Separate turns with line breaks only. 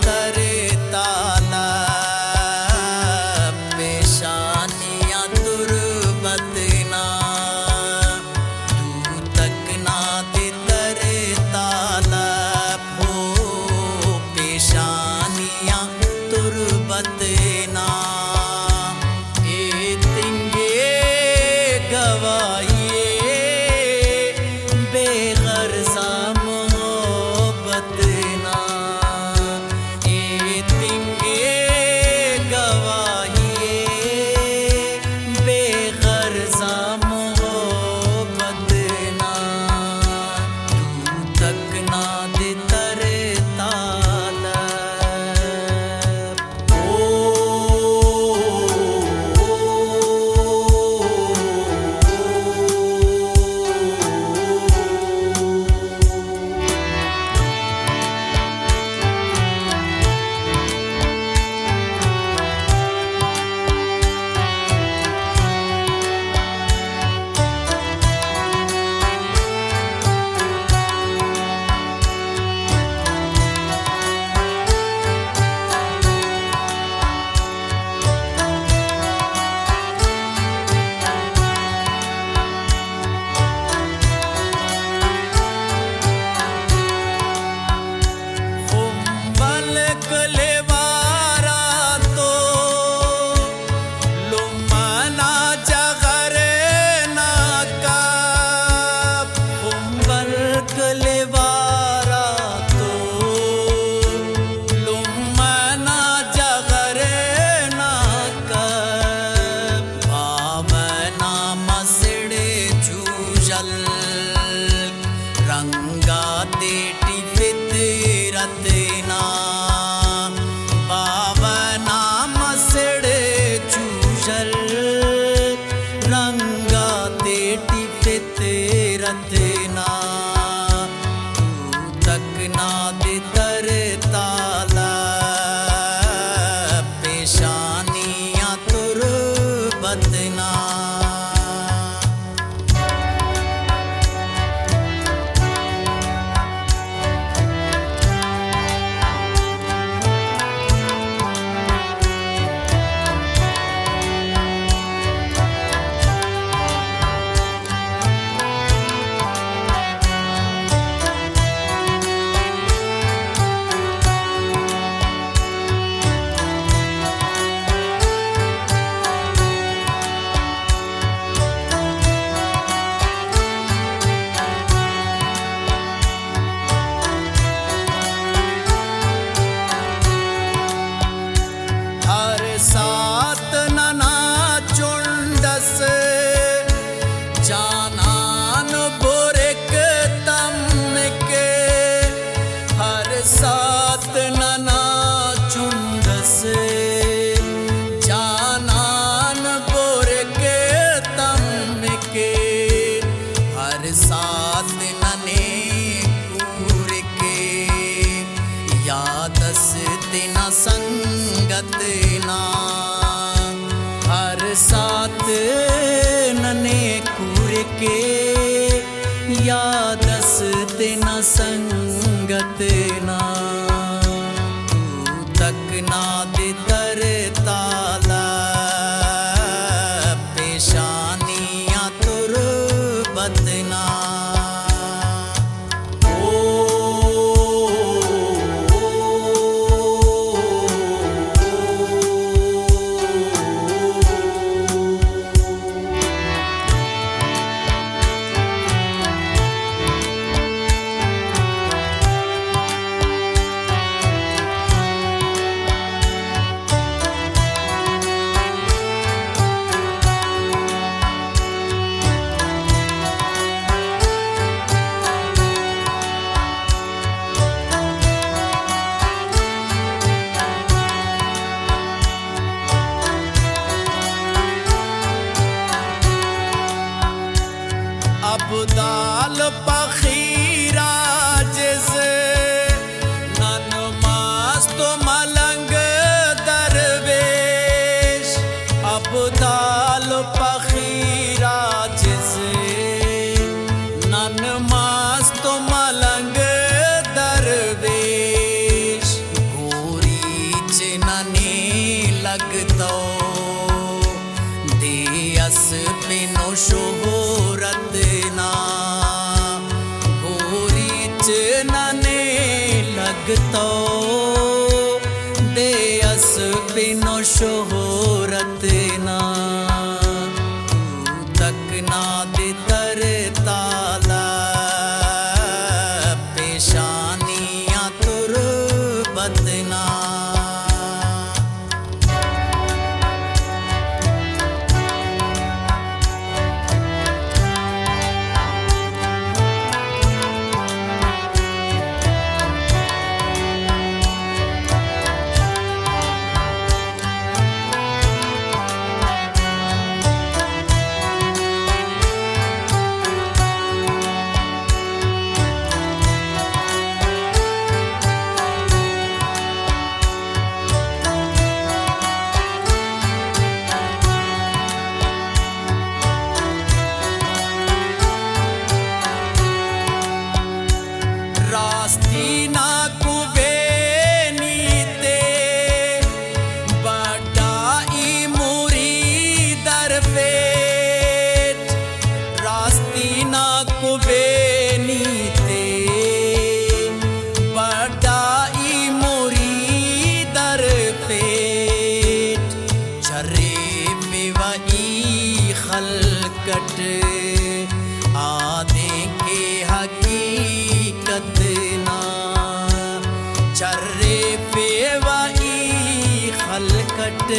तरे ताला पेशानियां तुरबतना तू तकना दे तरे ताला हो पेशानियां तुरबतना ए तिंगे गवाइए बेगर्जा रंगा तेटी फितरतना बावना मसड़े चूजल रंगा तेटी फितरतना तू तकना दे तरे ताला पेशानियां तुरबतना सात नना चुंडस जानान बुरक तमके हर सात नना चुंडस जानान बुरक तमके हर सात नने कूर के यादस तिना संगतना हर सात नने कूर के यादस तिना संगतना तू तकना दे तरे ताला पेशानियां तुरबतना नने लगतो दे अस बिनो शोहरत ना तक ना दे तर ताला पेशानियां तुरबत ना रास्तीना कुबेनी ते बड़ाई मुरीदर पेट रास्तीना कुबेनी ते बड़ाई मुरीदर पेट चरे बेवई खलकट आदे के हकीकत ना चर्रे पेवाई खलकट